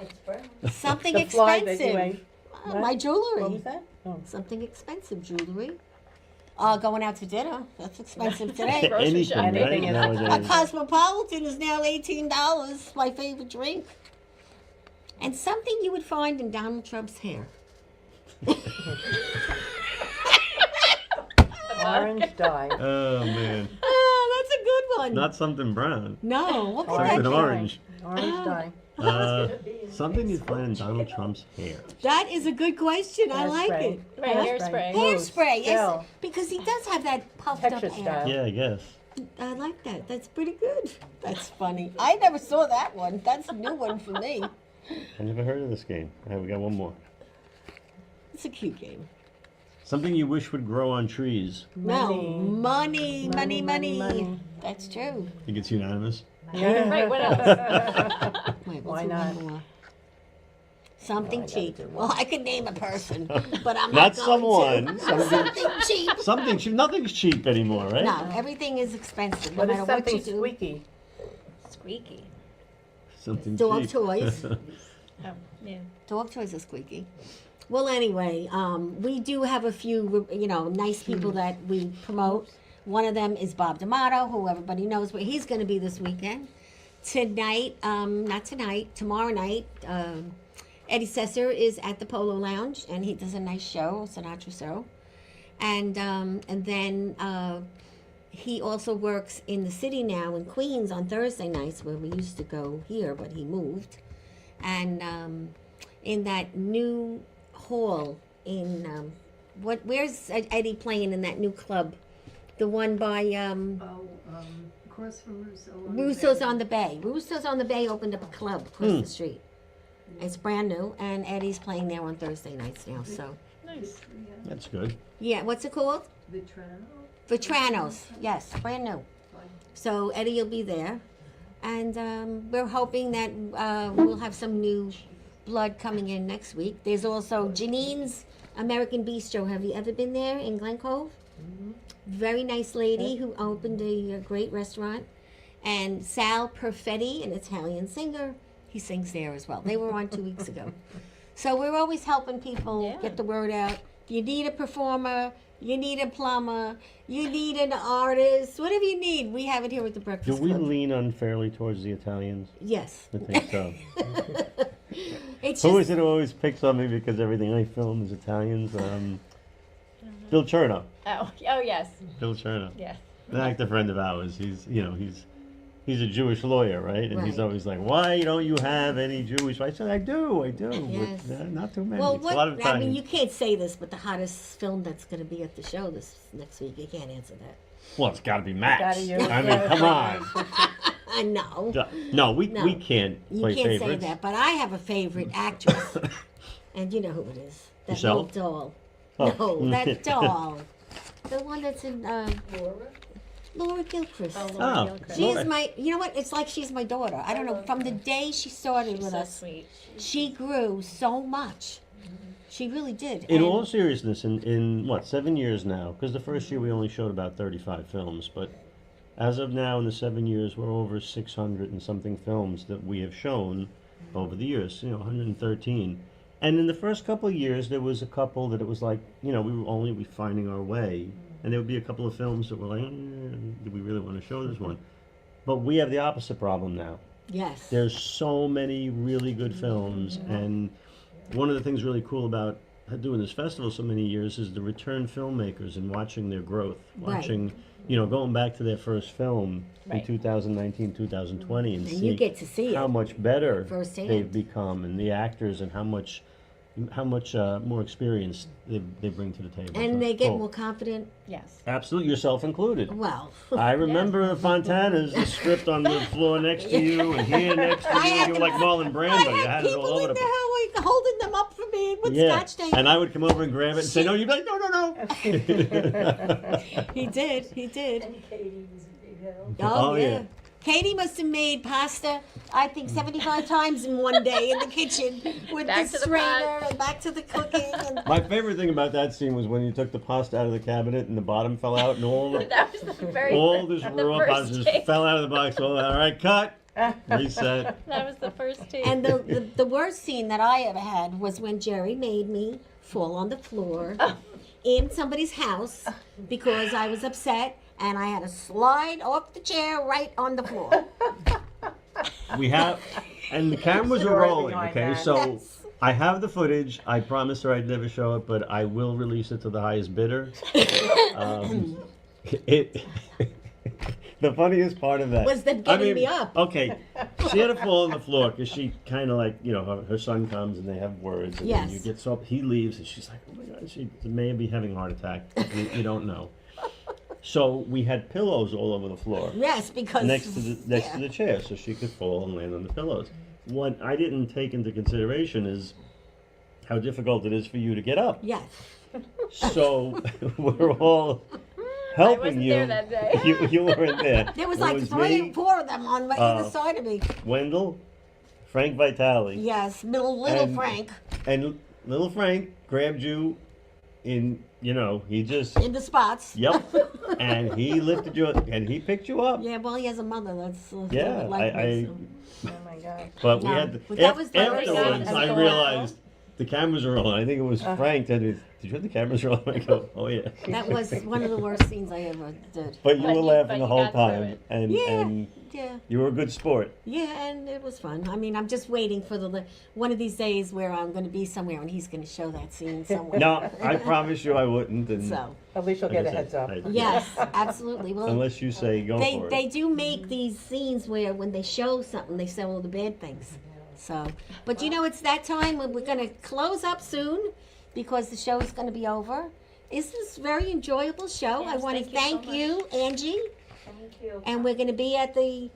It's brown. Something the fly that you expensive. ate. My jewelry. What was that? Oh. Something expensive jewelry. Going out to dinner. That's expensive today. Grocery Anything, shopping. right? Anything is- A Nowadays. Cosmopolitan is now $18. My favorite drink. And something you would find in Donald Trump's hair. Orange dye. Oh man. Oh, that's a good one. Not something brown. No, what could Something that be? orange. Orange dye. Something you'd find in Donald Trump's hair. That is a good question. I like Hairspray. it. Right, hairspray. Mousse, Hairspray, yes, gel. because he does have that puffed Texture up hair. style. Yeah, I guess. I like that. That's pretty good. That's funny. I never saw that one. That's a new one for me. I never heard of this game. All right, we got one more. It's a cute game. Something you wish would grow on trees. No, money. Money. That's true. Think it's unanimous? Right, what else? Wait, Why what's not? one more? Something I gotta cheap. do one. Well, I could name a person, but I'm Not not going someone. to. Something- Something cheap. Something cheap. Nothing's cheap anymore, right? No, everything is expensive. No What matter is what you something do. squeaky? Squeaky. Something Dog cheap. toys. Oh, yeah. Dog toys are squeaky. Well, anyway, we do have a few, nice people that we promote. One of them is Bob D'Amato, who everybody knows where he's going to be this weekend. Tomorrow night, Eddie Sesser is at the Polo Lounge, and he does a nice show, a Sinatra show. And then he also works in the city now in Queens on Thursday nights, where we used to go here, but he moved. And in that new hall in where's Eddie playing in that new club? The one by Across from Russo. Russo's on the Bay. Russo's on the Bay opened up a club across the street. It's brand new, and Eddie's playing there on Thursday nights now. So Nice. That's good. yeah, what's it called? Vitranos. Yes, brand new. So Eddie will be there, and we're hoping that we'll have some new blood coming in next week. There's also Janine's American Bistro. Have you ever been there in Glen Cove? Very nice lady who opened a great restaurant. And Sal Perfetti, an Italian singer, he sings there as well. They were on 2 weeks ago. So we're always helping people Yeah. get the word out. You need a performer, you need a plumber, you need an artist, whatever you need, we have it here at the Do Breakfast we Club. lean unfairly towards the Italians? Yes. I think so. It's Who just, is it who always picks on me because everything I film is Italians? Bill Cherno. Oh, yes. Bill Cherno. Yes. An active friend of ours. He's a Jewish lawyer, right? And he's Right. always like, "Why don't you have any Jewish?" I said, "I do. Yes. But, not too many. well, It's a lot of I Italians." mean, you can't say this, but the hottest film that's going to be at the show this next week, you can't answer that. Well, it's got to be Max. Gotta use- I mean, come on. No. No, we No. can't You play can't favorites. say that, but I have a favorite actress. And you know who it is. That Yourself? little doll. Oh. No, that doll. The one that's in Laura? Laura Gilchrist. Oh, Oh, Laura Gilchrist. She Laura. is my, you know what? It's like she's my daughter. I don't know. From the day she started She's with so us, sweet. she grew so much. She really did. In And- all seriousness, in what, 7 years now? Because the first year we only showed about 35 films, but as of now, in the 7 years, we're over 600 and something films that we have shown over the years. 113. And in the first couple of years, there was a couple that it was like, we were only finding our way, and there would be a couple of films that were like, do we really want to show this one? But we have the opposite problem now. Yes. There's so many really good films, and one of the things really cool about doing this festival so many years is the return filmmakers and watching their growth, Right. watching, going back to their first film in Right. 2019, 2020, and And see you get to see how it much better firsthand. they've become, and the actors, and how much more experience they bring to the table. So And it's they get cool. more confident. Yes. Absolutely, yourself included. Well, I remember Fontana's the script on the floor next to you and here next to you. You were like Marlon I Brando. You had had it all people over in the the place. hallway holding them up for me with Yeah, scotch tape. and I would come over and grab it and say, no, you'd be like, no, no, no. He did. He did. And Katie was a big help. Oh, Oh, yeah. yeah. Katie must have made pasta, I think, 75 times in one day in the kitchen with Back the to the strainer pot. and back to the cooking. And My favorite thing about that scene was when you took the pasta out of the cabinet and the bottom fell out and all the, That was the very all this the raw first pasta just take. fell out of the box. All right, cut, reset. That was the first take. And the worst scene that I ever had was when Jerry made me fall on the floor in somebody's house because I was upset and I had to slide off the chair right on the floor. We have, and the cameras are Story rolling. behind Okay, that. so Yes. I have the footage. I promised her I'd never show it, but I will release it to the highest bidder. It. The funniest part of that Was them getting me up. Okay, she had to fall on the floor because she kind of like, her son comes and they have words, and then Yes. you get he leaves and she's like, oh my God, she may be having a heart attack. You don't know. So we had pillows all over the floor Yes, because next to the chair, so she could fall and land on the pillows. What I didn't take into consideration is how difficult it is for you to get up. Yes. So we're all helping wasn't you. there that day. You weren't there. There was It like three me, or four of them on either side of me. Wendell, Frank Vitale, Yes, little And- Frank and little Frank grabbed you in. He just. in the spots. Yep. And he lifted you up, and he picked you up. Yeah, well, he has a mother that's a little Yeah, bit like me. So. Oh my God. But we No, had but that was the first afterwards. time. I realized the cameras were rolling. I think it was Frank that did you have the cameras rolling? I go, oh yeah. That was one of the worst scenes I ever did. But you But were you- laughing but the you whole got through time, it. and Yeah, you were a good sport. yeah, and it was fun. I mean, I'm just waiting for one of these days where I'm going to be somewhere and he's going to show that scene somewhere. No, I promise you I wouldn't. And So, At least you'll like get I a heads said, up. yes, absolutely. Well, unless you say go they for they it. do make these scenes where when they show something, they say all the bad things. So, but it's that time when we're going to close up soon because the show is going to be over. It's this very enjoyable show. I Yes, want to thank thank you so you, Angie, Thank you. and we're going to be at the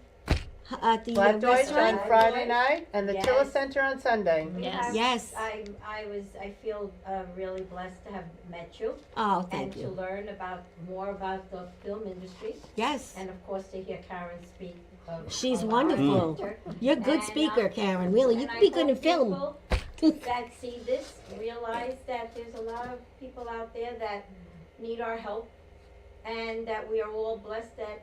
Black Deutsch restaurant. on Friday night and the Yes. Tilla Center on Sunday. We Yes. have- Yes. I feel really blessed to have met you Oh, and thank to you. learn more about the film industry, Yes, and of course to hear Karen speak. she's of wonderful. our You're a good And, speaker, Karen. Really, you and could I be good in hope film. people that see this realize that there's a lot of people out there that need our help, and that we are all blessed that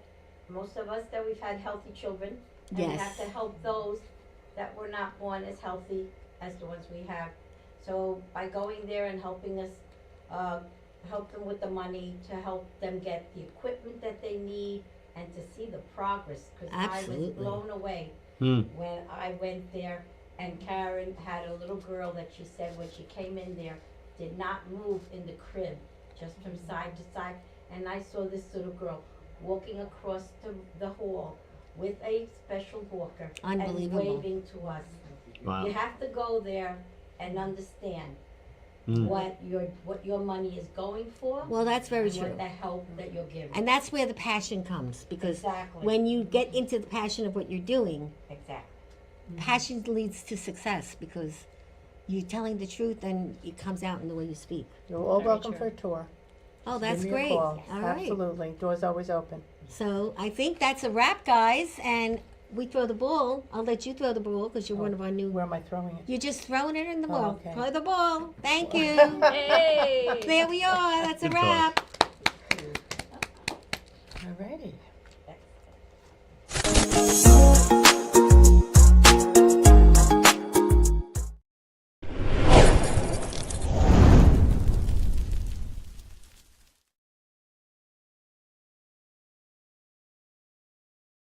most of us that we've had healthy children, and we have Yes. to help those that were not born as healthy as the ones we have. So by going there and helping us, help them with the money to help them get the equipment that they need and to see the progress, because I was Absolutely. blown away Hmm. when I went there, and Karen had a little girl that she said when she came in there did not move in the crib, just from side to side. And I saw this little girl walking across the hall with a special walker and Unbelievable. waving to us. Wow. You have to go there and understand what your money is going for. Well, that's very and true. what the help that you're giving. And that's where the passion comes, because Exactly. when you get into the passion of what you're doing, Exactly. passion leads to success, because you're telling the truth and it comes out in the way you speak. You're all Very welcome true. for a tour. Oh, that's Give me a great. call. All right. Absolutely. Door's always open. So I think that's a wrap, guys. And we throw the ball. I'll let you throw the ball because you're one of our new. Where am I throwing it? You're just throwing it in the Oh, ball. okay. Throw the ball. Thank you. Hey! There we are. That's a Good call. wrap. Alrighty.